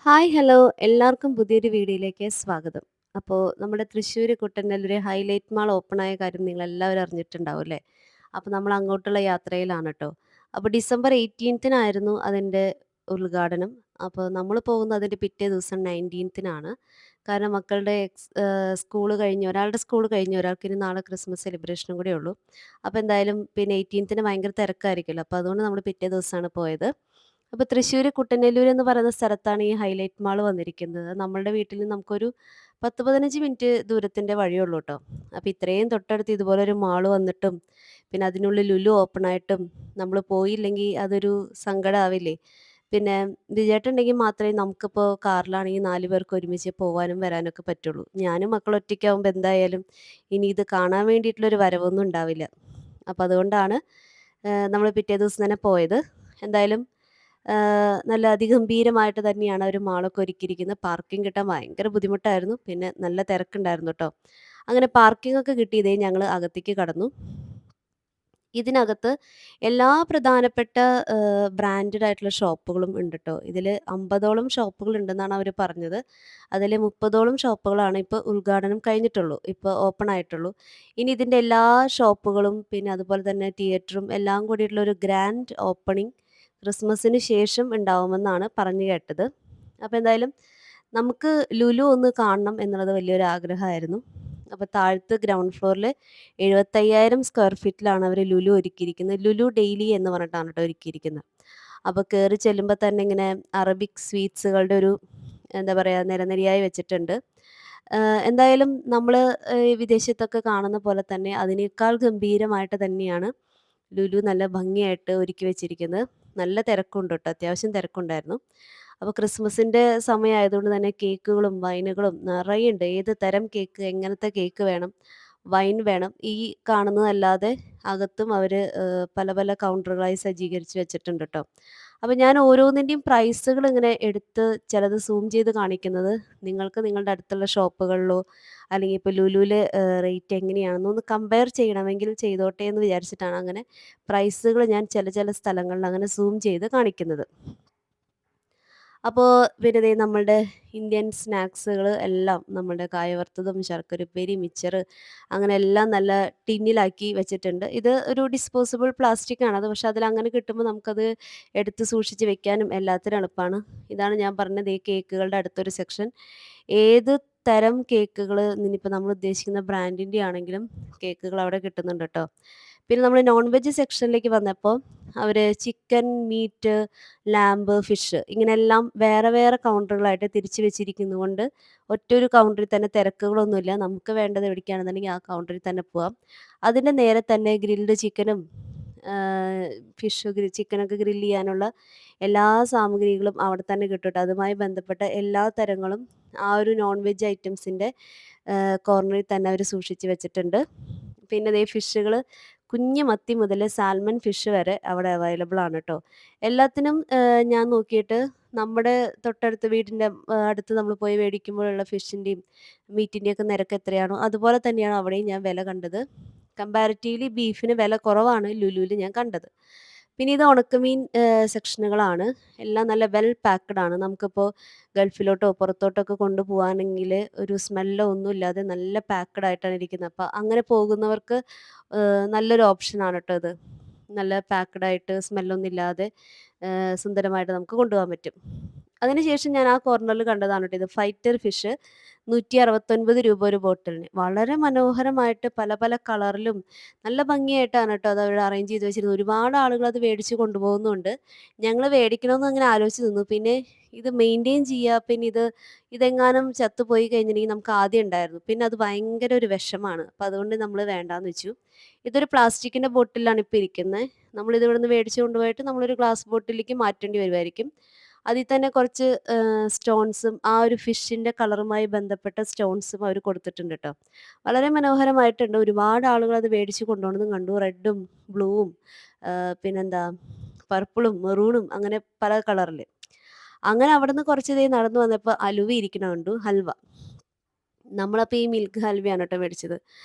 Hi hello എല്ലാവർക്കും പുതിയൊരു വീഡിയോയിലേക്ക് സ്വാഗതം. അപ്പോൾ നമ്മുടെ തൃശ്ശൂർ കുട്ടന്നല്ലൂർ ഹൈലൈറ്റ് മാൾ ഓപ്പണായ കാര്യം നിങ്ങളെല്ലാവരും അറിഞ്ഞിട്ടുണ്ടാവും അല്ലേ? അപ്പോൾ നമ്മൾ അങ്ങോട്ടുള്ള യാത്രയിലാണ് കേട്ടോ. അപ്പോൾ ഡിസംബർ 18-നായിരുന്നു അതിൻ്റെ ഉദ്ഘാടനം. അപ്പോൾ നമ്മൾ പോകുന്നത് അതിൻ്റെ പിറ്റേ ദിവസം 19-നാണ്. കാരണം മക്കളുടെ സ്കൂൾ കഴിഞ്ഞ് ഒരാളുടെ സ്കൂൾ കഴിഞ്ഞ് ഒരാൾക്ക് ഇനി നാളെ ക്രിസ്മസ് സെലിബ്രേഷനും കൂടെ ഉള്ളൂ. അപ്പോൾ എന്തായാലും പിന്നെ 18-ന് ഭയങ്കര തിരക്കായിരിക്കുമല്ലോ. അപ്പോൾ അതുകൊണ്ട് നമ്മൾ പിറ്റേ ദിവസമാണ് പോയത്. അപ്പോൾ തൃശ്ശൂർ കുട്ടനെല്ലൂർ എന്ന് പറയുന്ന സ്ഥലത്താണ് ഈ ഹൈലൈറ്റ് മാൾ വന്നിരിക്കുന്നത്. നമ്മളുടെ വീട്ടിൽ നിന്ന് നമുക്കൊരു 10, 15 മിനിറ്റ് ദൂരത്തിൻ്റെ വഴിയുള്ളൂ ട്ടോ. അപ്പോൾ ഇത്രയും തൊട്ടടുത്ത് ഇതുപോലൊരു മാൾ വന്നിട്ടും, പിന്നെ അതിനുള്ളിൽ ലുലു ഓപ്പൺ ആയിട്ടും നമ്മൾ പോയില്ലെങ്കിൽ അതൊരു സങ്കടമാവില്ലേ? പിന്നെ വിജയേട്ടൻ ഉണ്ടെങ്കിൽ മാത്രമേ നമുക്കിപ്പോൾ കാറിലാണെങ്കിൽ 4 പേർക്ക് ഒരുമിച്ച് പോവാനും വരാനൊക്കെ പറ്റുള്ളൂ. ഞാനും മക്കളും ഒറ്റയ്ക്കാവുമ്പോൾ എന്തായാലും ഇനി ഇത് കാണാൻ വേണ്ടിയിട്ടുള്ളൊരു വരവൊന്നും ഉണ്ടാവില്ല. അപ്പോൾ അതുകൊണ്ടാണ് നമ്മൾ പിറ്റേ ദിവസം തന്നെ പോയത്. എന്തായാലും നല്ല അതിഗംഭീരമായിട്ട് തന്നെയാണ് അവര് മാളൊക്കെ ഒരുക്കിയിരിക്കുന്നത്. പാർക്കിംഗ് കിട്ടാൻ ഭയങ്കര ബുദ്ധിമുട്ടായിരുന്നു. പിന്നെ നല്ല തിരക്കുണ്ടായിരുന്നു ട്ടോ. അങ്ങനെ പാർക്കിങ്ങൊക്കെ കിട്ടി ദേ ഞങ്ങള് അകത്തേക്ക് കടന്നു. ഇതിനകത്ത് എല്ലാ പ്രധാനപ്പെട്ട ബ്രാൻഡഡ് ആയിട്ടുള്ള ഷോപ്പുകളും ഉണ്ട് ട്ടോ. ഇതില് 50ഓളം ഷോപ്പുകളുണ്ടെന്നാണ് അവര് പറഞ്ഞത്. അതില് 30ഓളം ഷോപ്പുകളാണ് ഇപ്പോൾ ഉദ്ഘാടനം കഴിഞ്ഞിട്ടുള്ളൂ. ഇപ്പോൾ ഓപ്പൺ ആയിട്ടുള്ളൂ. ഇനി ഇതിൻ്റെ എല്ലാ ഷോപ്പുകളും പിന്നെ അതുപോലെ തന്നെ തിയേറ്ററും എല്ലാം കൂടിയിട്ടുള്ള ഒരു ഗ്രാൻഡ് ഓപ്പണിംഗ് ക്രിസ്മസിന് ശേഷം ഉണ്ടാവുമെന്നാണ് പറഞ്ഞു കേട്ടത്. അപ്പോൾ എന്തായാലും നമുക്ക് ലുലു ഒന്ന് കാണണം എന്നുള്ളത് വലിയൊരു ആഗ്രഹമായിരുന്നു. അപ്പോൾ താഴത്ത് ഗ്രൗണ്ട് ഫ്ലോറിൽ 75,000 സ്ക്വയർ ഫീറ്റിലാണ് അവർ ലുലു ഒരുക്കിയിരിക്കുന്നത്. ലുലു ഡെയിലി എന്ന് പറഞ്ഞിട്ടാണ് കേട്ടോ ഒരുക്കിയിരിക്കുന്നത്. അപ്പോൾ കയറി ചെല്ലുമ്പോൾ തന്നെ ഇങ്ങനെ അറബിക് സ്വീറ്റ്സുകളുടെ ഒരു എന്താ പറയുക നിരനിരയായി വെച്ചിട്ടുണ്ട്. എന്തായാലും നമ്മൾ വിദേശത്തൊക്കെ കാണുന്ന പോലെ തന്നെ അതിനേക്കാൾ ഗംഭീരമായിട്ട് തന്നെയാണ് ലുലു നല്ല ഭംഗിയായിട്ട് ഒരുക്കി വെച്ചിരിക്കുന്നത്. നല്ല തിരക്കുണ്ട് ട്ടോ. അത്യാവശ്യം തിരക്കുണ്ടായിരുന്നു. അപ്പോൾ ക്രിസ്മസിൻ്റെ സമയമായതുകൊണ്ട് തന്നെ കേക്കുകളും വൈനുകളും നിറയെയുണ്ട്. ഏത് തരം കേക്ക്, എങ്ങനത്തെ കേക്ക് വേണം, വൈൻ വേണം. ഈ കാണുന്നതല്ലാതെ അകത്തും അവർ പല പല കൗണ്ടറുകളായി സജ്ജീകരിച്ച് വെച്ചിട്ടുണ്ട് ട്ടോ. അപ്പോൾ ഞാൻ ഓരോന്നിൻ്റെയും പ്രൈസുകൾ ഇങ്ങനെ എടുത്ത് ചിലത് സൂം ചെയ്ത് കാണിക്കുന്നത് നിങ്ങൾക്ക് നിങ്ങളുടെ അടുത്തുള്ള ഷോപ്പുകളിലോ അല്ലെങ്കിൽ ഇപ്പോൾ ലുലുവിലെ റേറ്റ് എങ്ങനെയാണെന്നൊന്ന് കമ്പയർ ചെയ്യണമെങ്കിൽ ചെയ്തോട്ടെ എന്ന് വിചാരിച്ചിട്ടാണ് അങ്ങനെ പ്രൈസുകൾ ഞാൻ ചില ചില സ്ഥലങ്ങളിൽ അങ്ങനെ സൂം ചെയ്ത് കാണിക്കുന്നത്. അപ്പോൾ പിന്നെ ദേ നമ്മളുടെ ഇന്ത്യൻ സ്നാക്സുകൾ എല്ലാം നമ്മളുടെ കായ വറുത്തതും ശർക്കരയുപ്പേരി മിച്ചർ അങ്ങനെ എല്ലാം നല്ല ടിന്നിലാക്കി വെച്ചിട്ടുണ്ട്. ഇത് ഒരു ഡിസ്പോസിബിൾ പ്ലാസ്റ്റിക് ആണ്. അത് പക്ഷെ അതിലങ്ങനെ കിട്ടുമ്പോൾ നമുക്കത് എടുത്ത് സൂക്ഷിച്ച് വെക്കാനും എല്ലാത്തിനും എളുപ്പമാണ്. ഇതാണ് ഞാൻ പറഞ്ഞത് ഈ കേക്കുകളുടെ അടുത്തൊരു സെക്ഷൻ. ഏത് തരം കേക്കുകൾ ഇനിയിപ്പോൾ നമ്മൾ ഉദ്ദേശിക്കുന്ന ബ്രാൻഡിൻ്റെ ആണെങ്കിലും കേക്കുകൾ അവിടെ കിട്ടുന്നുണ്ട് ട്ടോ. പിന്നെ നമ്മൾ നോൺ വെജ് സെക്ഷനിലേക്ക് വന്നപ്പോൾ അവർ ചിക്കൻ, മീറ്റ്, ലാമ്പ്, ഫിഷ് ഇങ്ങനെയെല്ലാം വേറെ വേറെ കൗണ്ടറുകളായിട്ട് തിരിച്ച് വെച്ചിരിക്കുന്നതുകൊണ്ട് ഒറ്റൊരു കൗണ്ടറിൽ തന്നെ തിരക്കുകളൊന്നുമില്ല. നമുക്ക് വേണ്ടത് എവിടേക്കാണെന്നുണ്ടെങ്കിൽ ആ കൗണ്ടറിൽ തന്നെ പോവാം. അതിൻ്റെ നേരെ തന്നെ ഗ്രിൽഡ് ചിക്കനും ആഹ്, ചിക്കനൊക്കെ ഗ്രില്ല് ചെയ്യാനുള്ള എല്ലാ സാമഗ്രികളും അവിടെ തന്നെ കിട്ടും ട്ടോ. അതുമായി ബന്ധപ്പെട്ട എല്ലാ തരങ്ങളും ആ ഒരു നോൺ വെജ് ഐറ്റംസിൻ്റെ കോർണറിൽ തന്നെ അവർ സൂക്ഷിച്ച് വെച്ചിട്ടുണ്ട്. പിന്നെ ദേ ഫിഷുകൾ കുഞ്ഞ് മത്തി മുതൽ സാൽമൺ ഫിഷ് വരെ അവിടെ അവൈലബിൾ ആണ് ട്ടോ. എല്ലാത്തിനും ഞാൻ നോക്കിയിട്ട് നമ്മുടെ തൊട്ടടുത്ത വീടിൻ്റെ അടുത്ത് നമ്മൾ പോയി മേടിക്കുമ്പോഴുള്ള ഫിഷിൻ്റെയും മീറ്റിൻ്റെയൊക്കെ നിരക്ക് എത്രയാണോ അതുപോലെ തന്നെയാണ് അവിടെയും ഞാൻ വില കണ്ടത്. കമ്പാരിറ്റീവ്‌ലി ബീഫിന് വില കുറവാണ് ലുലുവിൽ ഞാൻ കണ്ടത്. പിന്നെ ഇത് ഉണക്കമീൻ സെക്ഷനുകളാണ്. എല്ലാം നല്ല വെൽ പാക്ക്ഡ് ആണ്. നമുക്കിപ്പോൾ ഗൾഫിലോട്ടോ പുറത്തോട്ടൊക്കെ കൊണ്ടുപോവാണെങ്കിൽ ഒരു സ്മെല്ലോ ഒന്നുമില്ലാതെ നല്ല പാക്ക്ഡ് ആയിട്ടാണ് ഇരിക്കുന്നത്. അപ്പോൾ അങ്ങനെ പോകുന്നവർക്ക് നല്ലൊരു ഓപ്ഷനാണ് ട്ടോ ഇത്. നല്ല പാക്ക്ഡ് ആയിട്ട് സ്മെല്ലൊന്നും ഇല്ലാതെ സുന്ദരമായിട്ട് നമുക്ക് കൊണ്ടുപോകാൻ പറ്റും. അതിനുശേഷം ഞാൻ ആ കോർണറിൽ കണ്ടതാണ് ട്ടോ ഇത് ഫൈറ്റർ ഫിഷ് ₹169 ഒരു ബോട്ടിലിന്. വളരെ മനോഹരമായിട്ട് പല പല കളറിലും നല്ല ഭംഗിയായിട്ടാണ് ട്ടോ അത് അവിടെ അറേഞ്ച് ചെയ്ത് വെച്ചിരുന്നത്. ഒരുപാട് ആളുകൾ അത് വേടിച്ച് കൊണ്ടുപോകുന്നുണ്ട്. ഞങ്ങൾ വേടിക്കണമെന്ന് അങ്ങനെ ആലോചിച്ച് നിന്നു. പിന്നെ ഇത് മെയിൻറ്റെയിൻ ചെയ്യുക, പിന്നെ ഇതെങ്ങാനും ചത്തുപോയി കഴിഞ്ഞിട്ടുണ്ടെങ്കിൽ നമുക്ക് ആദ്യം ഉണ്ടായിരുന്നു. പിന്നെ അത് ഭയങ്കര ഒരു വിഷമാണ്. അപ്പോൾ അതുകൊണ്ട് നമ്മൾ വേണ്ടാന്ന് വെച്ചു. ഇതൊരു പ്ലാസ്റ്റിക്കിൻ്റെ ബോട്ടിലാണ് ഇപ്പോൾ ഇരിക്കുന്നത്. നമ്മളിത് ഇവിടുന്ന് മേടിച്ച് കൊണ്ടുപോയിട്ട് നമ്മളൊരു ഗ്ലാസ് ബോട്ടിലേക്ക് മാറ്റേണ്ടി വരുമായിരിക്കും. അതിൽ തന്നെ കുറച്ച് സ്റ്റോൺസും ആ ഒരു ഫിഷിൻ്റെ കളറുമായി ബന്ധപ്പെട്ട സ്റ്റോൺസും അവർ കൊടുത്തിട്ടുണ്ട് ട്ടോ. വളരെ മനോഹരമായിട്ടുണ്ട്. ഒരുപാട് ആളുകൾ അത് മേടിച്ച് കൊണ്ടുപോകുന്നതും കണ്ടു. റെഡും ബ്ലൂവും പിന്നെന്താ പർപ്പിളും മെറൂണും അങ്ങനെ പല കളറിൽ. അങ്ങനെ അവിടുന്ന് കുറച്ച് ദേ നടന്നു വന്നപ്പോൾ അലുവ ഇരിക്കണ കണ്ടു. ഹൽവ. നമ്മളപ്പോൾ ഈ മിൽക്ക് ഹൽവയാണ് കേട്ടോ മേടിച്ചത്.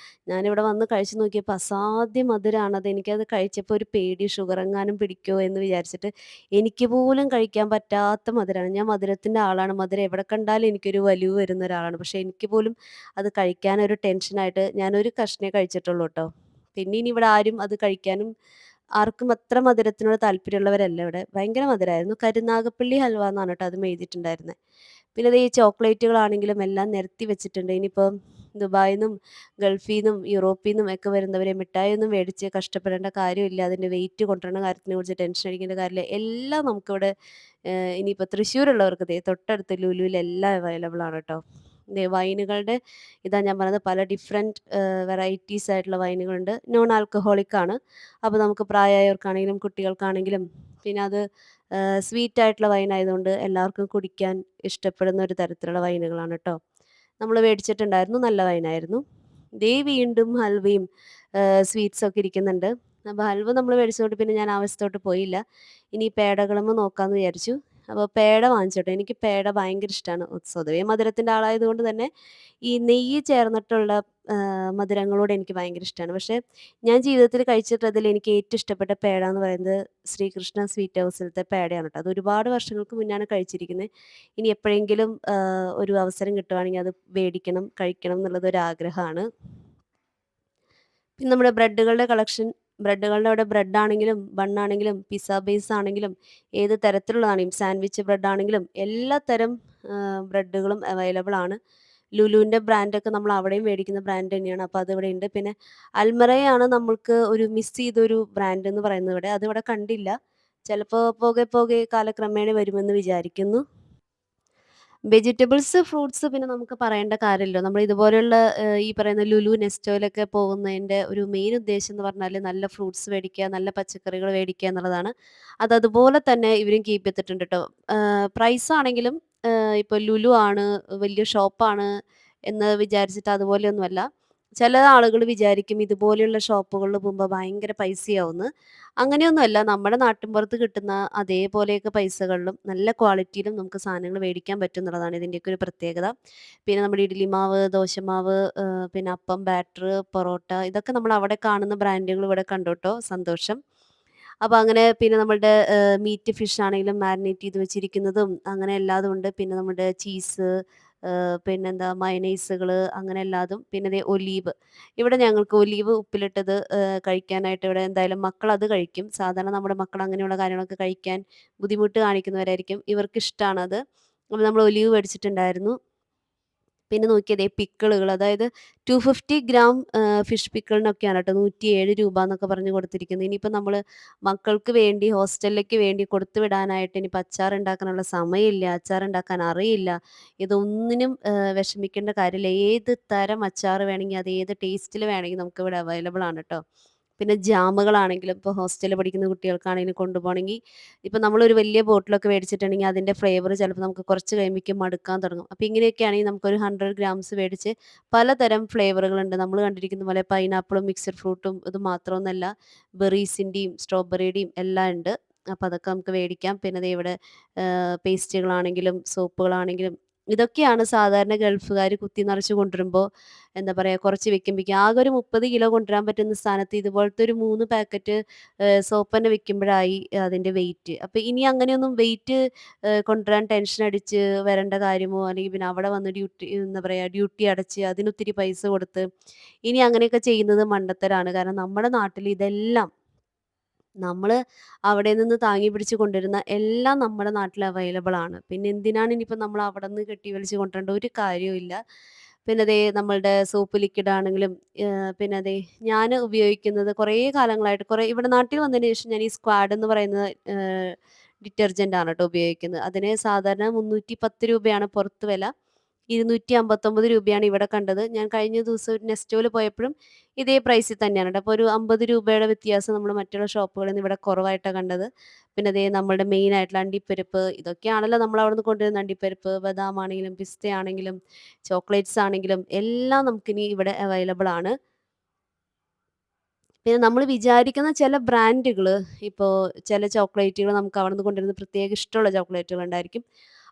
ഞാനിവിടെ വന്ന് കഴിച്ച് നോക്കിയപ്പോൾ അസാധ്യ മധുരാണത്. എനിക്കത് കഴിച്ചപ്പോൾ ഒരു പേടി ഷുഗറെങ്ങാനും പിടിക്കുമോ എന്ന് വിചാരിച്ചിട്ട് എനിക്ക് പോലും കഴിക്കാൻ പറ്റാത്ത മധുരാണ്. ഞാൻ മധുരത്തിൻ്റെ ആളാണ്. മധുരം എവിടെ കണ്ടാലും എനിക്കൊരു വലിവ് വരുന്ന ഒരാളാണ്. പക്ഷേ എനിക്ക് പോലും അത് കഴിക്കാനൊരു ടെൻഷനായിട്ട് ഞാനൊരു കഷ്ണേ കഴിച്ചിട്ടുള്ളൂ ട്ടോ. പിന്നെ ഇനി ഇവിടെ ആരും അത് കഴിക്കാനും ആർക്കും അത്ര മധുരത്തിനോട് താല്പര്യമുള്ളവരല്ല ഇവിടെ. ഭയങ്കര മധുരായിരുന്നു. കരുനാഗപ്പള്ളി ഹൽവ എന്നാണ് ട്ടോ അതും എഴുതിയിട്ടുണ്ടായിരുന്നെ. പിന്നെ ദേ ഈ ചോക്ലേറ്റുകളാണെങ്കിലും എല്ലാം നിരത്തി വെച്ചിട്ടുണ്ട്. ഇനിയിപ്പം ദുബായിന്നും ഗൾഫീന്നും യൂറോപ്പീന്നും ഒക്കെ വരുന്നവരെ മിഠായിയൊന്നും മേടിച്ച് കഷ്ടപ്പെടേണ്ട കാര്യമില്ല. അതിൻ്റെ വെയിറ്റ് കൊണ്ടുവരണ കാര്യത്തിനെക്കുറിച്ച് ടെൻഷൻ അടിക്കേണ്ട കാര്യമില്ല. എല്ലാം നമുക്കിവിടെ ഇനിയിപ്പോൾ തൃശ്ശൂരുള്ളവർക്ക് ദേ തൊട്ടടുത്ത് ലുലുവിൽ എല്ലാം അവൈലബിൾ ആണ് കേട്ടോ. ദേ വൈനുകളുടെ ഇതാ ഞാൻ പറഞ്ഞത് പല ഡിഫറെൻറ്റ് വെറൈറ്റീസ് ആയിട്ടുള്ള വൈനുകളുണ്ട്. നോൺ ആൽക്കഹോളിക് ആണ്. അപ്പോൾ നമുക്ക് പ്രായമായവർക്കാണെങ്കിലും കുട്ടികൾക്കാണെങ്കിലും പിന്നെ അത് സ്വീറ്റ് ആയിട്ടുള്ള വൈനായതുകൊണ്ട് എല്ലാവർക്കും കുടിക്കാൻ ഇഷ്ടപ്പെടുന്ന ഒരു തരത്തിലുള്ള വൈനുകളാണ് ട്ടോ. നമ്മൾ മേടിച്ചിട്ടുണ്ടായിരുന്നു. നല്ല വൈനായിരുന്നു. ദേ വീണ്ടും ഹൽവയും സ്വീറ്റ്സൊക്കെ ഇരിക്കുന്നുണ്ട്. അപ്പോൾ ഹൽവ നമ്മൾ മേടിച്ചതുകൊണ്ട് പിന്നെ ഞാൻ ആ വശത്തോട്ട് പോയില്ല. ഇനി പേടകളുമ്മെ നോക്കാമെന്ന് വിചാരിച്ചു. അപ്പോൾ പേട വാങ്ങിച്ചു ട്ടോ. എനിക്ക് പേട ഭയങ്കര ഇഷ്ടമാണ്. സ്വതവേ മധുരത്തിൻ്റെ ആളായതുകൊണ്ട് തന്നെ ഈ നെയ്യ് ചേർന്നിട്ടുള്ള മധുരങ്ങളോട് എനിക്ക് ഭയങ്കര ഇഷ്ടമാണ്. പക്ഷേ ഞാൻ ജീവിതത്തിൽ കഴിച്ചിട്ടതിൽ എനിക്ക് ഏറ്റവും ഇഷ്ടപ്പെട്ട പേട എന്ന് പറയുന്നത് ശ്രീകൃഷ്ണ സ്വീറ്റ് ഹൗസിലത്തെ പേടയാണ് ട്ടോ. അത് ഒരുപാട് വർഷങ്ങൾക്ക് മുന്നാണ് കഴിച്ചിരിക്കുന്നത്. ഇനി എപ്പോഴെങ്കിലും ഒരു അവസരം കിട്ടുവാണെങ്കിൽ അത് വേടിക്കണം, കഴിക്കണം എന്നുള്ളത് ഒരാഗ്രഹമാണ്. പിന്നെ നമ്മുടെ ബ്രെഡുകളുടെ കളക്ഷൻ ബ്രെഡുകളുടെ അവിടെ ബ്രെഡാണെങ്കിലും, ബണ്ണാണെങ്കിലും, പിസ്സ ബേസ് ആണെങ്കിലും, ഏത് തരത്തിലുള്ളതാണെങ്കിലും സാൻഡ്വിച്ച് ബ്രെഡാണെങ്കിലും എല്ലാ തരം ബ്രെഡുകളും അവൈലബിൾ ആണ്. ലുലുവിൻ്റെ ബ്രാൻഡൊക്കെ നമ്മൾ അവിടെയും മേടിക്കുന്ന ബ്രാൻഡ് തന്നെയാണ്. അപ്പോൾ അതിവിടെയുണ്ട്. പിന്നെ അൽമറയാണ് നമ്മൾക്ക് ഒരു മിസ് ചെയ്തൊരു ബ്രാൻഡ് എന്ന് പറയുന്നത് ഇവിടെ. അതിവിടെ കണ്ടില്ല. ചിലപ്പോൾ പോകെ പോകെ കാലക്രമേണ വരുമെന്ന് വിചാരിക്കുന്നു. വെജിറ്റബിൾസ്, ഫ്രൂട്ട്സ് പിന്നെ നമുക്ക് പറയേണ്ട കാര്യമില്ലല്ലോ. നമ്മൾ ഇതുപോലെയുള്ള ഈ പറയുന്ന ലുലു, നെസ്റ്റോയിലൊക്കെ പോകുന്നതിൻ്റെ ഒരു മെയിൻ ഉദ്ദേശം എന്ന് പറഞ്ഞാല് നല്ല ഫ്രൂട്ട്സ് മേടിക്കുക, നല്ല പച്ചക്കറികൾ മേടിക്കുക എന്നുള്ളതാണ്. അതുപോലെ തന്നെ ഇവരും കീപ്പ് ചെയ്തിട്ടുണ്ട് ട്ടോ. പ്രൈസാണെങ്കിലും ഇപ്പോൾ ലുലു ആണ്, വലിയ ഷോപ്പാണ് എന്ന് വിചാരിച്ചിട്ട് അതുപോലെയൊന്നുമല്ല. ചില ആളുകൾ വിചാരിക്കും ഇതുപോലെയുള്ള ഷോപ്പുകളിൽ പോകുമ്പോൾ ഭയങ്കര പൈസയാവുമെന്ന്. അങ്ങനെയൊന്നുമല്ല. നമ്മുടെ നാട്ടിൻപുറത്ത് കിട്ടുന്ന അതേപോലെയൊക്കെ പൈസകളിലും നല്ല ക്വാളിറ്റിയിലും നമുക്ക് സാധനങ്ങൾ മേടിക്കാൻ പറ്റും എന്നുള്ളതാണ് ഇതിൻ്റെയൊക്കെ ഒരു പ്രത്യേകത. പിന്നെ നമ്മുടെ ഇഡ്ഡലി മാവ്, ദോശമാവ്, പിന്നെ അപ്പം, ബാറ്റർ, പൊറോട്ട ഇതൊക്കെ നമ്മൾ അവിടെ കാണുന്ന ബ്രാൻഡുകൾ ഇവിടെ കണ്ടു ട്ടോ. സന്തോഷം. അപ്പോൾ അങ്ങനെ പിന്നെ നമ്മളുടെ മീറ്റ്, ഫിഷ് ആണെങ്കിലും മാരിനേറ്റ് ചെയ്ത് വെച്ചിരിക്കുന്നതും അങ്ങനെ എല്ലാതും ഉണ്ട്. പിന്നെ നമ്മുടെ ചീസ്, പിന്നെന്താ മയണൈസുകള് അങ്ങനെ എല്ലാതും. പിന്നെ ദേ ഒലീവ്. ഇവിടെ ഞങ്ങൾക്ക് ഒലീവ് ഉപ്പിലിട്ടത് കഴിക്കാനായിട്ട് ഇവിടെ എന്തായാലും മക്കളത് കഴിക്കും. സാധാരണ നമ്മുടെ മക്കൾ അങ്ങനെയുള്ള കാര്യങ്ങളൊക്കെ കഴിക്കാൻ ബുദ്ധിമുട്ട് കാണിക്കുന്നവരായിരിക്കും. ഇവർക്കിഷ്ടാണത്. അപ്പോൾ നമ്മൾ ഒലീവ് മേടിച്ചിട്ടുണ്ടായിരുന്നു. പിന്നെ നോക്കിയേ ദേ പിക്കിളുകൾ അതായത് 250 ഗ്രാം ഫിഷ് പിക്കിളിനൊക്കെയാണ് കേട്ടോ 107 രൂപ എന്നൊക്കെ പറഞ്ഞ് കൊടുത്തിരിക്കുന്നത്. ഇനിയിപ്പോൾ നമ്മൾ മക്കൾക്ക് വേണ്ടി ഹോസ്റ്റലിലേക്ക് വേണ്ടി കൊടുത്തു വിടാനായിട്ട് ഇനിയിപ്പോൾ അച്ചാർ ഉണ്ടാക്കാനുള്ള സമയമില്ല, അച്ചാർ ഉണ്ടാക്കാൻ അറിയില്ല. ഇതൊന്നിനും വിഷമിക്കേണ്ട കാര്യമില്ല. ഏത് തരം അച്ചാർ വേണമെങ്കിൽ അത് ഏത് ടേസ്റ്റിൽ വേണമെങ്കിൽ നമുക്കിവിടെ അവൈലബിൾ ആണ് കേട്ടോ. പിന്നെ ജാമുകളാണെങ്കിലും ഇപ്പോൾ ഹോസ്റ്റലിൽ പഠിക്കുന്ന കുട്ടികൾക്കാണെങ്കിലും കൊണ്ടുപോകണമെങ്കിൽ ഇപ്പം നമ്മളൊരു വലിയ ബോട്ടിലൊക്കെ മേടിച്ചിട്ടുണ്ടെങ്കിൽ അതിൻ്റെ ഫ്ലേവർ ചിലപ്പോൾ നമുക്ക് കുറച്ച് കഴിയുമ്പോഴേക്കും മടുക്കാൻ തുടങ്ങും. അപ്പോൾ ഇങ്ങനെയൊക്കെയാണെങ്കിൽ നമുക്കൊരു 100 ഗ്രാംസ് മേടിച്ച് പലതരം ഫ്ലേവറുകളുണ്ട്. നമ്മൾ കണ്ടിരിക്കുന്ന പോലെ പൈനാപ്പിളും മിക്സഡ് ഫ്രൂട്ടും ഇത് മാത്രമൊന്നുമല്ല ബെറീസിൻ്റെയും സ്ട്രോബെറിയുടെയും എല്ലാം ഉണ്ട്. അപ്പോൾ അതൊക്കെ നമുക്ക് മേടിക്കാം. പിന്നെ ദേ ഇവിടെ പേസ്റ്റുകളാണെങ്കിലും സോപ്പുകളാണെങ്കിലും ഇതൊക്കെയാണ് സാധാരണ ഗൾഫുകാർ കുത്തി നിറച്ച് കൊണ്ടുവരുമ്പോൾ എന്താ പറയുക കുറച്ച് വെക്കുമ്പോഴേക്കും ആകെ ഒരു 30 കിലോ കൊണ്ടുവരാൻ പറ്റുന്ന സ്ഥാനത്ത് ഇതുപോലത്തെ ഒരു 3 പാക്കറ്റ് സോപ്പ് തന്നെ വെക്കുമ്പോഴായി അതിൻ്റെ വെയിറ്റ്. അപ്പോൾ ഇനി അങ്ങനെയൊന്നും വെയിറ്റ് കൊണ്ടുവരാൻ ടെൻഷൻ അടിച്ച് വരേണ്ട കാര്യമോ അല്ലെങ്കിൽ പിന്നെ അവിടെ വന്ന് ഡ്യൂട്ടി എന്താ പറയുക ഡ്യൂട്ടി അടച്ച് അതിനൊത്തിരി പൈസ കൊടുത്ത് ഇനി അങ്ങനെയൊക്കെ ചെയ്യുന്നത് മണ്ടത്തരാണ്. കാരണം നമ്മുടെ നാട്ടിൽ ഇതെല്ലാം നമ്മൾ അവിടെ നിന്ന് താങ്ങി പിടിച്ച് കൊണ്ടുവരുന്ന എല്ലാം നമ്മുടെ നാട്ടിൽ അവൈലബിൾ ആണ്. പിന്നെ എന്തിനാണ് ഇനിയിപ്പോൾ നമ്മൾ അവിടെ നിന്ന് കെട്ടി വലിച്ച് കൊണ്ടുവരേണ്ട ഒരു കാര്യവുമില്ല. പിന്നെ ദേ നമ്മളുടെ സോപ്പ് ലിക്വിഡ് ആണെങ്കിലും പിന്നെ ദേ ഞാൻ ഉപയോഗിക്കുന്നത് കുറേ കാലങ്ങളായിട്ട് കുറേ ഇവിടെ നാട്ടിൽ വന്നതിന് ശേഷം ഞാൻ ഈ സ്ക്വാഡ് എന്ന് പറയുന്ന ഡിറ്റർജൻ്റ് ആണ് കേട്ടോ ഉപയോഗിക്കുന്നത്. അതിന് സാധാരണ 310 രൂപയാണ് പുറത്ത് വില. 259 രൂപയാണ് ഇവിടെ കണ്ടത്. ഞാൻ കഴിഞ്ഞ ദിവസം ഒരു നെസ്റ്റോയിൽ പോയപ്പോഴും ഇതേ പ്രൈസിൽ തന്നെയാണ് ട്ടോ. അപ്പോൾ ഒരു 50 രൂപയുടെ വ്യത്യാസം നമ്മൾ മറ്റുള്ള ഷോപ്പുകളിൽ നിന്ന് ഇവിടെ കുറവായിട്ടാണ് കണ്ടത്. പിന്നെ ദേ നമ്മളുടെ മെയിൻ ആയിട്ടുള്ള അണ്ടിപ്പരിപ്പ് ഇതൊക്കെയാണല്ലോ നമ്മൾ അവിടുന്ന് കൊണ്ടുവരുന്ന അണ്ടിപ്പരിപ്പ്, ബദാം ആണെങ്കിലും പിസ്ത ആണെങ്കിലും ചോക്ലേറ്റ്സ് ആണെങ്കിലും എല്ലാം നമുക്കിനി ഇവിടെ അവൈലബിൾ ആണ്. പിന്നെ നമ്മൾ വിചാരിക്കുന്ന ചില ബ്രാൻഡുകൾ ഇപ്പോൾ ചില ചോക്ലേറ്റുകൾ നമുക്ക് അവിടുന്ന് കൊണ്ടുവരുന്ന പ്രത്യേക ഇഷ്ടമുള്ള ചോക്ലേറ്റുകൾ ഉണ്ടായിരിക്കും.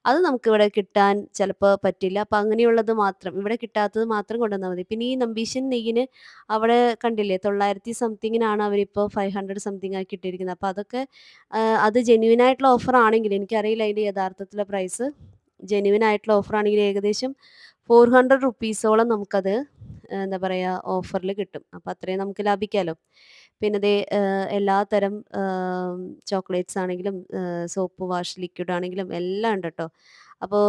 അത് നമുക്കിവിടെ കിട്ടാൻ ചിലപ്പോൾ പറ്റില്ല. അപ്പോൾ അങ്ങനെയുള്ളത് മാത്രം ഇവിടെ കിട്ടാത്തത് മാത്രം കൊണ്ടുവന്നാൽ മതി. പിന്നെ ഈ നമ്പീശൻ നെയ്യിന് അവിടെ കണ്ടില്ലേ 900 സംതിങ്ങിനാണ് അവരിപ്പോൾ 500 സംതിങ് ആക്കി ഇട്ടിരിക്കുന്നത്. അപ്പോൾ അതൊക്കെ അത് ജെന്യുവിൻ ആയിട്ടുള്ള ഓഫർ ആണെങ്കിൽ എനിക്കറിയില്ല അതിൻ്റെ യഥാർത്ഥത്തിലുള്ള പ്രൈസ്. ജെന്യുവിൻ ആയിട്ടുള്ള ഓഫർ ആണെങ്കിൽ ഏകദേശം 400 റുപ്പീസോളം നമുക്കത് എന്താ പറയുക ഓഫറിൽ കിട്ടും. അപ്പോൾ അത്രയും നമുക്ക് ലാഭിക്കാമല്ലോ. പിന്നെ ദേ എല്ലാത്തരം ചോക്ലേറ്റ്സ് ആണെങ്കിലും സോപ്പ് വാഷ് ലിക്വിഡ് ആണെങ്കിലും എല്ലാം ഉണ്ട് കേട്ടോ. അപ്പോൾ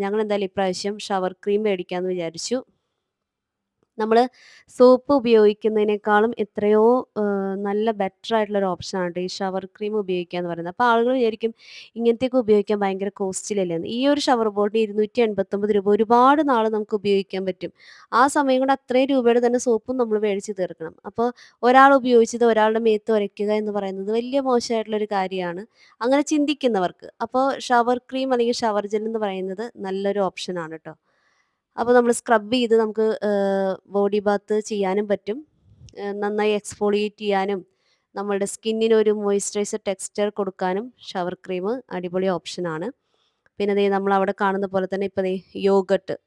ഞങ്ങളെന്തായാലും ഇപ്രാവശ്യം ഷവർ ക്രീം മേടിക്കാമെന്ന് വിചാരിച്ചു. നമ്മൾ സോപ്പ് ഉപയോഗിക്കുന്നതിനേക്കാളും എത്രയോ നല്ല ബെറ്റർ ആയിട്ടുള്ളൊരു ഓപ്ഷനാണ് ഈ ഷവർ ക്രീം ഉപയോഗിക്കുക എന്ന് പറയുന്നത്. അപ്പോൾ ആളുകൾ വിചാരിക്കും ഇങ്ങനത്തെയൊക്കെ ഉപയോഗിക്കാൻ ഭയങ്കര കോസ്റ്റ്ലി അല്ലേ എന്ന്. ഈ ഒരു ഷവർ ബോർഡിന് 289 രൂപ ഒരുപാട് നാൾ നമുക്ക് ഉപയോഗിക്കാൻ പറ്റും. ആ സമയം കൊണ്ട് അത്രയും രൂപയുടെ തന്നെ സോപ്പും നമ്മൾ മേടിച്ച് തീർക്കണം. അപ്പോൾ ഒരാൾ ഉപയോഗിച്ചത് ഒരാളുടെ മേത്ത് ഉരയ്ക്കുക എന്ന് പറയുന്നത് വലിയ മോശമായിട്ടുള്ളൊരു കാര്യമാണ് അങ്ങനെ ചിന്തിക്കുന്നവർക്ക്. അപ്പോൾ ഷവർ ക്രീം അല്ലെങ്കിൽ ഷവർ ജെൽ എന്ന് പറയുന്നത് നല്ലൊരു ഓപ്ഷനാണ് കേട്ടോ. അപ്പോൾ നമ്മൾ സ്ക്രബ് ചെയ്ത് നമുക്ക് ബോഡി ബാത്ത് ചെയ്യാനും പറ്റും. നന്നായി എക്സ്ഫോളിയേറ്റ് ചെയ്യാനും നമ്മളുടെ സ്കിന്നിന് ഒരു മോയ്സ്ചറൈസർ ടെക്സ്ചർ കൊടുക്കാനും ഷവർ ക്രീം അടിപൊളി ഓപ്ഷനാണ്. പിന്നെ ദേ നമ്മളവിടെ കാണുന്ന പോലെ തന്നെ ഇപ്പോൾ ദേ യോഗട്ട്.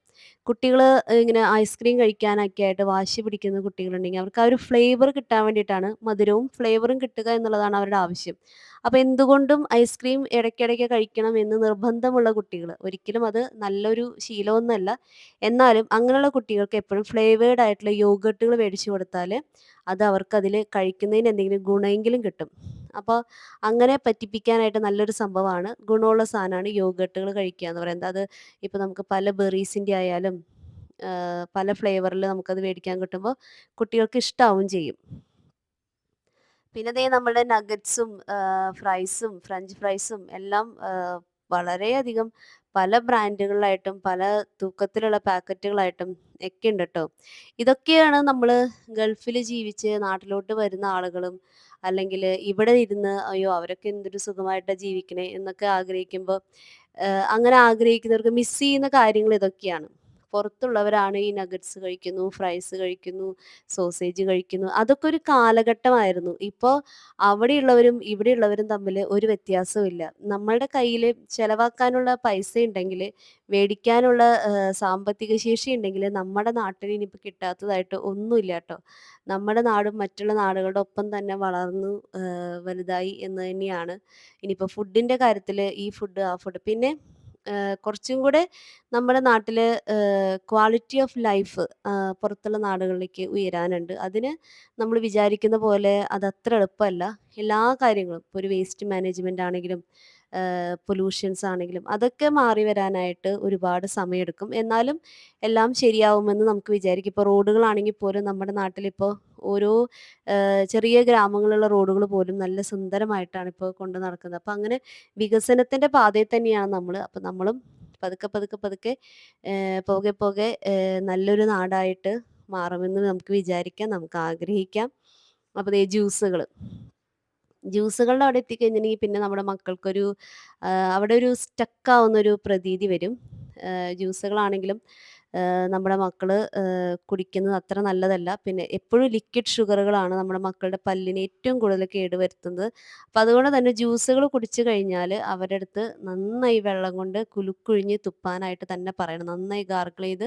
കുട്ടികൾ ഇങ്ങനെ ഐസ്ക്രീം കഴിക്കാനൊക്കെ ആയിട്ട് വാശി പിടിക്കുന്ന കുട്ടികളുണ്ടെങ്കിൽ അവർക്ക് ആ ഒരു ഫ്ലേവർ കിട്ടാൻ വേണ്ടിയിട്ടാണ് മധുരവും ഫ്ലേവറും കിട്ടുക എന്നുള്ളതാണ് അവരുടെ ആവശ്യം. അപ്പോൾ എന്തുകൊണ്ടും ഐസ്ക്രീം ഇടയ്ക്കിടയ്ക്ക് കഴിക്കണം എന്ന് നിർബന്ധമുള്ള കുട്ടികൾ ഒരിക്കലും അത് നല്ലൊരു ശീലമൊന്നുമല്ല. എന്നാലും അങ്ങനെയുള്ള കുട്ടികൾക്ക് എപ്പോഴും ഫ്ലേവേർഡ് ആയിട്ടുള്ള യോഗട്ടുകൾ മേടിച്ചു കൊടുത്താൽ അത് അവർക്കതിൽ കഴിക്കുന്നതിന് എന്തെങ്കിലും ഗുണമെങ്കിലും കിട്ടും. അപ്പോൾ അങ്ങനെ പറ്റിപ്പിക്കാനായിട്ട് നല്ലൊരു സംഭവമാണ്. ഗുണമുള്ള സാധനമാണ് യോഗട്ടുകൾ കഴിക്കുക എന്ന് പറയുന്നത്. അത് ഇപ്പോൾ നമുക്ക് പല ബെറീസിൻ്റെ ആയാലും പല ഫ്ലേവറിൽ നമുക്കത് മേടിക്കാൻ കിട്ടുമ്പോൾ കുട്ടികൾക്ക് ഇഷ്ടാവും ചെയ്യും. പിന്നെ ദേ നമ്മുടെ നഗറ്റ്സും ഫ്രൈസും ഫ്രഞ്ച് ഫ്രൈസും എല്ലാം വളരെയധികം പല ബ്രാൻഡുകളിലായിട്ടും പല തൂക്കത്തിലുള്ള പാക്കറ്റുകളായിട്ടും ഒക്കെ ഉണ്ട് കേട്ടോ. ഇതൊക്കെയാണ് നമ്മൾ ഗൾഫിൽ ജീവിച്ച് നാട്ടിലോട്ട് വരുന്ന ആളുകളും അല്ലെങ്കിൽ ഇവിടെ ഇരുന്ന് അയ്യോ അവരൊക്കെ എന്തൊരു സുഖമായിട്ടാണ് ജീവിക്കണേ എന്നൊക്കെ ആഗ്രഹിക്കുമ്പോൾ അങ്ങനെ ആഗ്രഹിക്കുന്നവർക്ക് മിസ് ചെയ്യുന്ന കാര്യങ്ങൾ ഇതൊക്കെയാണ്. പുറത്തുള്ളവരാണ് ഈ നഗറ്റ്സ് കഴിക്കുന്നു, ഫ്രൈസ് കഴിക്കുന്നു, സോസേജ് കഴിക്കുന്നു. അതൊക്കെ ഒരു കാലഘട്ടമായിരുന്നു. ഇപ്പോൾ അവിടെയുള്ളവരും ഇവിടെയുള്ളവരും തമ്മിൽ ഒരു വ്യത്യാസവും ഇല്ല. നമ്മളുടെ കയ്യിൽ ചെലവാക്കാനുള്ള പൈസ ഉണ്ടെങ്കിൽ, മേടിക്കാനുള്ള സാമ്പത്തിക ശേഷി ഉണ്ടെങ്കിൽ നമ്മുടെ നാട്ടിൽ ഇനിയിപ്പോൾ കിട്ടാത്തതായിട്ട് ഒന്നുമില്ല കേട്ടോ. നമ്മുടെ നാടും മറ്റുള്ള നാടുകളുടെ ഒപ്പം തന്നെ വളർന്നു വലുതായി എന്ന് തന്നെയാണ്. ഇനിയിപ്പോൾ ഫുഡിൻ്റെ കാര്യത്തിൽ ഈ ഫുഡ്, ആ ഫുഡ് പിന്നെ കുറച്ചും കൂടെ നമ്മുടെ നാട്ടിൽ ക്വാളിറ്റി ഓഫ് ലൈഫ് പുറത്തുള്ള നാടുകളിലേക്ക് ഉയരാനുണ്ട്. അതിന് നമ്മൾ വിചാരിക്കുന്ന പോലെ അതത്ര എളുപ്പമല്ല. എല്ലാ കാര്യങ്ങളും ഇപ്പോൾ ഒരു വേസ്റ്റ് മാനേജ്മെൻ്റ് ആണെങ്കിലും പൊല്യൂഷൻസ് ആണെങ്കിലും അതൊക്കെ മാറി വരാനായിട്ട് ഒരുപാട് സമയമെടുക്കും. എന്നാലും എല്ലാം ശരിയാവുമെന്ന് നമുക്ക് വിചാരിക്കാം. ഇപ്പോൾ റോഡുകളാണെങ്കിൽ പോലും നമ്മുടെ നാട്ടിലിപ്പോൾ ഓരോ ചെറിയ ഗ്രാമങ്ങളിലുള്ള റോഡുകൾ പോലും നല്ല സുന്ദരമായിട്ടാണ് ഇപ്പോൾ കൊണ്ട് നടക്കുന്നത്. അപ്പോൾ അങ്ങനെ വികസനത്തിൻ്റെ പാതയിൽ തന്നെയാണ് നമ്മൾ. അപ്പോൾ നമ്മളും പതുക്കെ പതുക്കെ പതുക്കെ പോകെ പോകെ നല്ലൊരു നാടായിട്ട് മാറുമെന്ന് നമുക്ക് വിചാരിക്കാം, നമുക്ക് ആഗ്രഹിക്കാം. അപ്പോൾ ദേ ജ്യൂസുകളുടെ അവിടെ എത്തിക്കഴിഞ്ഞിട്ടുണ്ടെങ്കിൽ പിന്നെ നമ്മുടെ മക്കൾക്കൊരു അവിടെ ഒരു സ്റ്റക്കാവുന്നൊരു പ്രതീതി വരും. ജ്യൂസുകളാണെങ്കിലും നമ്മുടെ മക്കൾ കുടിക്കുന്നത് അത്ര നല്ലതല്ല. പിന്നെ എപ്പോഴും ലിക്വിഡ് ഷുഗറുകളാണ് നമ്മുടെ മക്കളുടെ പല്ലിന് ഏറ്റവും കൂടുതൽ കേടുവരുത്തുന്നത്. അപ്പം അതുകൊണ്ട് തന്നെ ജ്യൂസുകൾ കുടിച്ചു കഴിഞ്ഞാൽ അവരുടെ അടുത്ത് നന്നായി വെള്ളം കൊണ്ട് കുലുക്കുഴിഞ്ഞ് തുപ്പാനായിട്ട് തന്നെ പറയണം. നന്നായി ഗാർഗിൾ ചെയ്ത്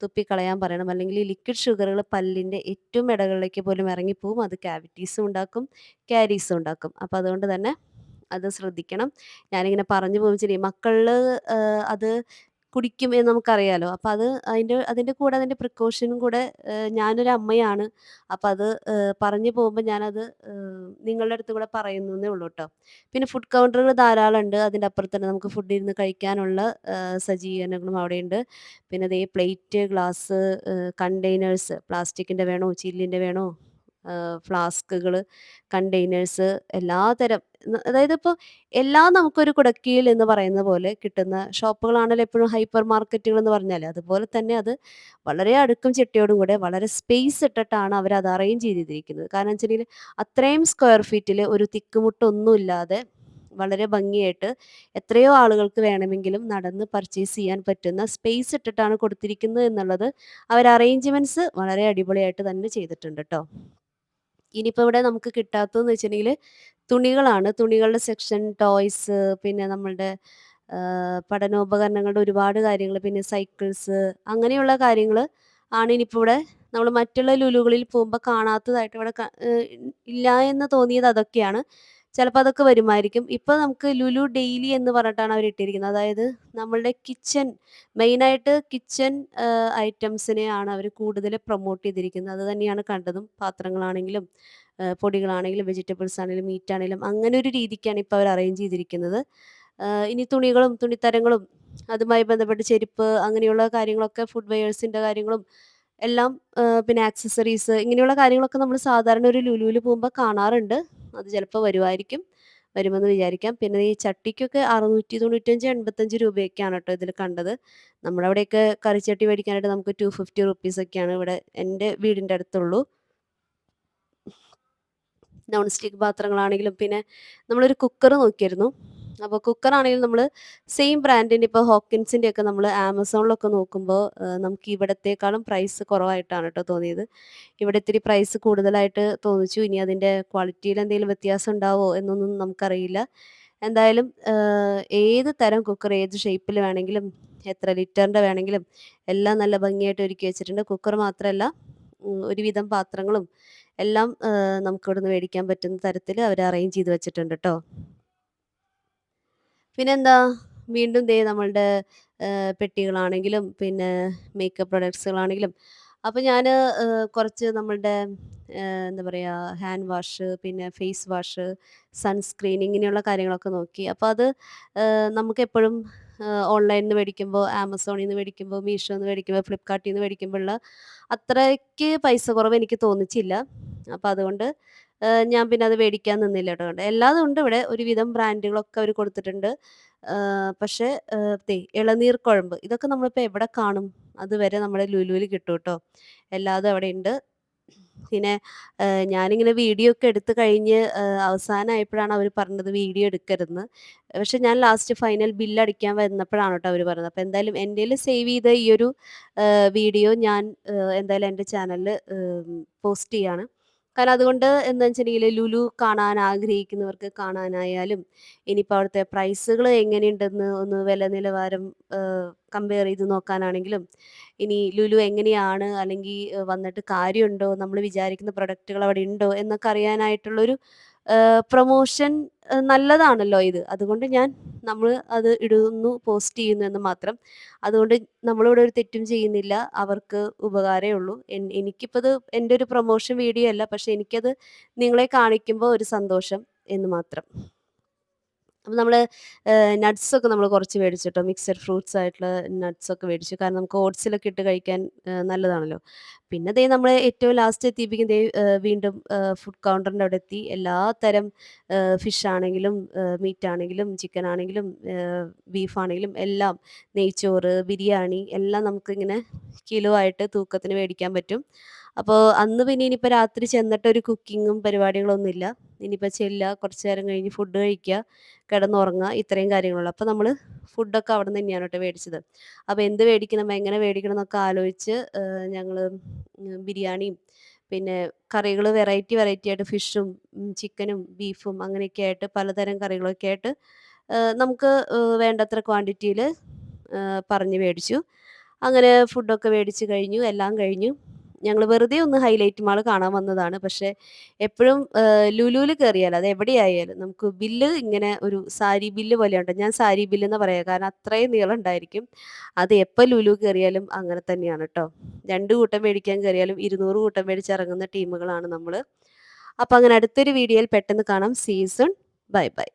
തുപ്പിക്കളയാൻ പറയണം. അല്ലെങ്കിൽ ഈ ലിക്വിഡ് ഷുഗറുകൾ പല്ലിൻ്റെ ഏറ്റവും ഇടകളിലേക്ക് പോലും ഇറങ്ങിപ്പോവും. അത് ക്യാവിറ്റീസും ഉണ്ടാക്കും, കാരീസും ഉണ്ടാക്കും. അപ്പം അതുകൊണ്ട് തന്നെ അത് ശ്രദ്ധിക്കണം. ഞാനിങ്ങനെ പറഞ്ഞു പോകും ശരി മക്കളിൽ അത് കുടിക്കും എന്ന് നമുക്കറിയാലോ. അപ്പം അത് അതിൻ്റെ കൂടെ അതിൻ്റെ പ്രിക്കോഷനും കൂടെ ഞാനൊരു അമ്മയാണ്. അപ്പം അത് പറഞ്ഞു പോകുമ്പോൾ ഞാനത് നിങ്ങളുടെ അടുത്ത് കൂടെ പറയുന്നേ ഉള്ളൂ കേട്ടോ. പിന്നെ ഫുഡ് കൗണ്ടറുകൾ ധാരാളം ഉണ്ട്. അതിൻ്റെ അപ്പുറത്ത് തന്നെ നമുക്ക് ഫുഡ് ഇരുന്ന് കഴിക്കാനുള്ള സജ്ജീകരണങ്ങളും അവിടെയുണ്ട്. പിന്നെ ദേ പ്ലേറ്റ്, ഗ്ലാസ്, കണ്ടെയ്നേഴ്സ് പ്ലാസ്റ്റിക്കിൻ്റെ വേണോ ചില്ലിൻ്റെ വേണോ ഫ്ലാസ്കുകൾ, കണ്ടെയ്നേഴ്സ് എല്ലാതരം അതായത് ഇപ്പോൾ എല്ലാം നമുക്കൊരു കുടക്കീഴിൽ എന്ന് പറയുന്ന പോലെ കിട്ടുന്ന ഷോപ്പുകളാണല്ലോ എപ്പോഴും ഹൈപ്പർ മാർക്കറ്റുകൾ എന്ന് പറഞ്ഞാൽ. അതുപോലെ തന്നെ അത് വളരെ അടുക്കും ചിട്ടയോടും കൂടെ വളരെ സ്പേസ് ഇട്ടിട്ടാണ് അവരത് അറേഞ്ച് ചെയ്തിരിക്കുന്നത്. കാരണം വെച്ചിട്ടുണ്ടെങ്കിൽ അത്രയും സ്ക്വയർ ഫീറ്റിൽ ഒരു തിക്കുമുട്ടൊന്നും ഇല്ലാതെ വളരെ ഭംഗിയായിട്ട് എത്രയോ ആളുകൾക്ക് വേണമെങ്കിലും നടന്ന് പർച്ചേസ് ചെയ്യാൻ പറ്റുന്ന സ്പേസ് ഇട്ടിട്ടാണ് കൊടുത്തിരിക്കുന്നത് എന്നുള്ളത് അവർ അറേഞ്ച്മെൻറ്റ്സ് വളരെ അടിപൊളിയായിട്ട് തന്നെ ചെയ്തിട്ടുണ്ട് കേട്ടോ. ഇനിയിപ്പോൾ ഇവിടെ നമുക്ക് കിട്ടാത്തതെന്ന് വെച്ചിട്ടുണ്ടെങ്കിൽ തുണികളാണ്. തുണികളുടെ സെക്ഷൻ, ടോയ്സ്, പിന്നെ നമ്മളുടെ പഠനോപകരണങ്ങളുടെ ഒരുപാട് കാര്യങ്ങൾ, പിന്നെ സൈക്കിൾസ് അങ്ങനെയുള്ള കാര്യങ്ങൾ ആണ് ഇനിയിപ്പോൾ ഇവിടെ നമ്മൾ മറ്റുള്ള ലുലുകളിൽ പോകുമ്പോൾ കാണാത്തതായിട്ട് ഇവിടെ ഇല്ല എന്ന് തോന്നിയത് അതൊക്കെയാണ്. ചിലപ്പോൾ അതൊക്കെ വരുമായിരിക്കും. ഇപ്പോൾ നമുക്ക് ലുലു ഡെയിലി എന്ന് പറഞ്ഞിട്ടാണ് അവർ ഇട്ടിരിക്കുന്നത്. അതായത് നമ്മളുടെ കിച്ചൺ, മെയിനായിട്ട് കിച്ചൺ ഐറ്റംസിനെയാണ് അവർ കൂടുതൽ പ്രൊമോട്ട് ചെയ്തിരിക്കുന്നത്. അത് തന്നെയാണ് കണ്ടതും. പാത്രങ്ങളാണെങ്കിലും പൊടികളാണെങ്കിലും വെജിറ്റബിൾസ് ആണെങ്കിലും മീറ്റ് ആണെങ്കിലും അങ്ങനെ ഒരു രീതിക്കാണ് ഇപ്പോൾ അവർ അറേഞ്ച് ചെയ്തിരിക്കുന്നത്. ഇനി തുണികളും തുണിത്തരങ്ങളും അതുമായി ബന്ധപ്പെട്ട് ചെരുപ്പ് അങ്ങനെയുള്ള കാര്യങ്ങളൊക്കെ, ഫുഡ് വെയേഴ്സിൻ്റെ കാര്യങ്ങളും എല്ലാം, പിന്നെ ആക്സസറീസ് ഇങ്ങനെയുള്ള കാര്യങ്ങളൊക്കെ നമ്മൾ സാധാരണ ഒരു ലുലുവിൽ പോകുമ്പോൾ കാണാറുണ്ട്. അത് ചിലപ്പോൾ വരുമായിരിക്കും, വരുമെന്ന് വിചാരിക്കാം. പിന്നെ ഈ ചട്ടിക്കൊക്കെ 695, 85 രൂപയൊക്കെയാണ് കേട്ടോ ഇതിൽ കണ്ടത്. നമ്മുടെ അവിടെയൊക്കെ കറിച്ചട്ടി മേടിക്കാനായിട്ട് നമുക്ക് 250 റുപ്പീസൊക്കെയാണ് ഇവിടെ എൻ്റെ വീടിൻ്റെ അടുത്തുള്ളൂ. നോൺ സ്റ്റിക്ക് പാത്രങ്ങളാണെങ്കിലും, പിന്നെ നമ്മളൊരു കുക്കർ നോക്കിയിരുന്നു. അപ്പോൾ കുക്കറാണെങ്കിലും നമ്മൾ സെയിം ബ്രാൻഡിൻ്റെ ഇപ്പോൾ ഹോക്കിൻസിൻ്റെ ഒക്കെ നമ്മൾ ആമസോണിലൊക്കെ നോക്കുമ്പോൾ നമുക്ക് ഇവിടത്തേക്കാളും പ്രൈസ് കുറവായിട്ടാണ് കേട്ടോ തോന്നിയത്. ഇവിടെ ഇത്തിരി പ്രൈസ് കൂടുതലായിട്ട് തോന്നിച്ചു. ഇനി അതിൻ്റെ ക്വാളിറ്റിയിൽ എന്തെങ്കിലും വ്യത്യാസം ഉണ്ടാവോ എന്നൊന്നും നമുക്കറിയില്ല. എന്തായാലും ഏത് തരം കുക്കർ, ഏത് ഷേപ്പിൽ വേണമെങ്കിലും, എത്ര ലിറ്ററിൻ്റെ വേണമെങ്കിലും എല്ലാം നല്ല ഭംഗിയായിട്ട് ഒരുക്കി വെച്ചിട്ടുണ്ട്. കുക്കർ മാത്രമല്ല, ഒരുവിധം പാത്രങ്ങളും എല്ലാം നമുക്കിവിടുന്ന് മേടിക്കാൻ പറ്റുന്ന തരത്തിൽ അവർ അറേഞ്ച് ചെയ്ത് വെച്ചിട്ടുണ്ട് ട്ടോ. പിന്നെന്താ, വീണ്ടും ദേ നമ്മളുടെ പെട്ടികളാണെങ്കിലും പിന്നെ മേക്കപ്പ് പ്രൊഡക്ട്സുകളാണെങ്കിലും, അപ്പോൾ ഞാൻ കുറച്ച് നമ്മളുടെ എന്താ പറയുക, ഹാൻഡ് വാഷ്, പിന്നെ ഫേസ് വാഷ്, സൺസ്ക്രീൻ ഇങ്ങനെയുള്ള കാര്യങ്ങളൊക്കെ നോക്കി. അപ്പോൾ അത് നമുക്കെപ്പോഴും ഓൺലൈനിൽ നിന്ന് മേടിക്കുമ്പോൾ, ആമസോണിൽ നിന്ന് മേടിക്കുമ്പോൾ, മീഷോയിൽ നിന്ന് മേടിക്കുമ്പോൾ, ഫ്ലിപ്കാർട്ടിൽ നിന്ന് മേടിക്കുമ്പോഴുള്ള അത്രയ്ക്ക് പൈസ കുറവ് എനിക്ക് തോന്നിച്ചില്ല. അപ്പോൾ അതുകൊണ്ട് ഞാൻ പിന്നെ അത് മേടിക്കാൻ നിന്നില്ല കേട്ടോ. എല്ലാതും ഉണ്ട് ഇവിടെ, ഒരുവിധം ബ്രാൻഡുകളൊക്കെ അവർ കൊടുത്തിട്ടുണ്ട്. പക്ഷേ ദേ ഇളനീർ കുഴമ്പ് ഇതൊക്കെ നമ്മളിപ്പോൾ എവിടെ കാണും? അതുവരെ നമ്മുടെ ലുലുവിൽ കിട്ടും കേട്ടോ. എല്ലാതും അവിടെ ഉണ്ട്. പിന്നെ ഞാനിങ്ങനെ വീഡിയോ ഒക്കെ എടുത്ത് കഴിഞ്ഞ് അവസാനമായപ്പോഴാണ് അവർ പറഞ്ഞത് വീഡിയോ എടുക്കരുതെന്ന്. പക്ഷെ ഞാൻ ലാസ്റ്റ് ഫൈനൽ ബില്ല് അടിക്കാൻ വന്നപ്പോഴാണ് കേട്ടോ അവർ പറഞ്ഞത്. അപ്പോൾ എന്തായാലും എൻ്റേൽ സേവ് ചെയ്ത ഈ ഒരു വീഡിയോ ഞാൻ എന്തായാലും എൻ്റെ ചാനലിൽ പോസ്റ്റ് ചെയ്യാണ്. കാരണം അതുകൊണ്ട് എന്താ വെച്ചിട്ടുണ്ടെങ്കിൽ ലുലു കാണാൻ ആഗ്രഹിക്കുന്നവർക്ക് കാണാനായാലും, ഇനിയിപ്പോൾ അവിടുത്തെ പ്രൈസുകൾ എങ്ങനെയുണ്ടെന്ന് ഒന്ന് വില നിലവാരം കമ്പയർ ചെയ്ത് നോക്കാനാണെങ്കിലും, ഇനി ലുലു എങ്ങനെയാണ്, അല്ലെങ്കിൽ വന്നിട്ട് കാര്യമുണ്ടോ, നമ്മൾ വിചാരിക്കുന്ന പ്രൊഡക്റ്റുകൾ അവിടെ ഉണ്ടോ എന്നൊക്കെ അറിയാനായിട്ടുള്ളൊരു പ്രൊമോഷൻ നല്ലതാണല്ലോ ഇത്. അതുകൊണ്ട് നമ്മൾ അത് ഇടുന്നു, പോസ്റ്റ് ചെയ്യുന്നു എന്ന് മാത്രം. അതുകൊണ്ട് നമ്മളിവിടെ ഒരു തെറ്റും ചെയ്യുന്നില്ല. അവർക്ക് ഉപകാരമേ ഉള്ളൂ. എനിക്കിപ്പോൾ ഇത് എൻ്റെ ഒരു പ്രൊമോഷൻ വീഡിയോ അല്ല. പക്ഷേ എനിക്കത് നിങ്ങളെ കാണിക്കുമ്പോൾ ഒരു സന്തോഷം എന്ന് മാത്രം. അപ്പോൾ നമ്മൾ നട്ട്സൊക്കെ നമ്മൾ കുറച്ച് മേടിച്ചു കേട്ടോ. മിക്സഡ് ഫ്രൂട്ട്സ് ആയിട്ടുള്ള നട്ട്സൊക്കെ മേടിച്ചു. കാരണം നമുക്ക് ഓട്സിലൊക്കെ ഇട്ട് കഴിക്കാൻ നല്ലതാണല്ലോ. പിന്നെ ദേ നമ്മൾ ഏറ്റവും ലാസ്റ്റ് എത്തിയപ്പോഴേക്കും ദേ വീണ്ടും ഫുഡ് കൗണ്ടറിൻ്റെ അവിടെ എത്തി. എല്ലാ തരം ഫിഷ് ആണെങ്കിലും മീറ്റ് ആണെങ്കിലും ചിക്കൻ ആണെങ്കിലും ബീഫ് ആണെങ്കിലും എല്ലാം, നെയ്ച്ചോറ്, ബിരിയാണി എല്ലാം നമുക്കിങ്ങനെ കിലോ ആയിട്ട് തൂക്കത്തിന് മേടിക്കാൻ പറ്റും. അപ്പോൾ അന്ന് പിന്നെ ഇനിയിപ്പോൾ രാത്രി ചെന്നിട്ട് ഒരു കുക്കിങ്ങും പരിപാടികളൊന്നുമില്ല. ഇനിയിപ്പോൾ ചെല്ലുക, കുറച്ച് നേരം കഴിഞ്ഞ് ഫുഡ് കഴിക്കുക, കിടന്നുറങ്ങുക, ഇത്രയും കാര്യങ്ങളുള്ളൂ. അപ്പോൾ നമ്മൾ ഫുഡൊക്കെ അവിടെ നിന്ന് തന്നെയാണ് കേട്ടോ മേടിച്ചത്. അപ്പോൾ എന്ത് മേടിക്കണം, എങ്ങനെ മേടിക്കണം എന്നൊക്കെ ആലോചിച്ച് ഞങ്ങൾ ബിരിയാണിയും പിന്നെ കറികൾ വെറൈറ്റി വെറൈറ്റി ആയിട്ട് ഫിഷും ചിക്കനും ബീഫും അങ്ങനെയൊക്കെ ആയിട്ട് പലതരം കറികളൊക്കെ ആയിട്ട് നമുക്ക് വേണ്ടത്ര ക്വാണ്ടിറ്റിയിൽ പറഞ്ഞ് മേടിച്ചു. അങ്ങനെ ഫുഡൊക്കെ മേടിച്ച് കഴിഞ്ഞു, എല്ലാം കഴിഞ്ഞു. ഞങ്ങൾ വെറുതെ ഒന്ന് ഹൈലൈറ്റ് മാൾ കാണാൻ വന്നതാണ്. പക്ഷേ എപ്പോഴും ലുലുവിൽ കയറിയാൽ അത് എവിടെയായാലും നമുക്ക് ബില്ല് ഇങ്ങനെ ഒരു സാരി ബില്ല് പോലെയുണ്ട്. ഞാൻ സാരി ബില്ല് എന്ന് പറയാം, കാരണം അത്രയും നീളം ഉണ്ടായിരിക്കും. അത് എപ്പോൾ ലുലു കയറിയാലും അങ്ങനെ തന്നെയാണ് കേട്ടോ. 2 കൂട്ടം മേടിക്കാൻ കയറിയാലും 200 കൂട്ടം മേടിച്ചിറങ്ങുന്ന ടീമുകളാണ് നമ്മൾ. അപ്പോൾ അങ്ങനെ അടുത്തൊരു വീഡിയോയിൽ പെട്ടെന്ന് കാണാം. See you soon. Bye by.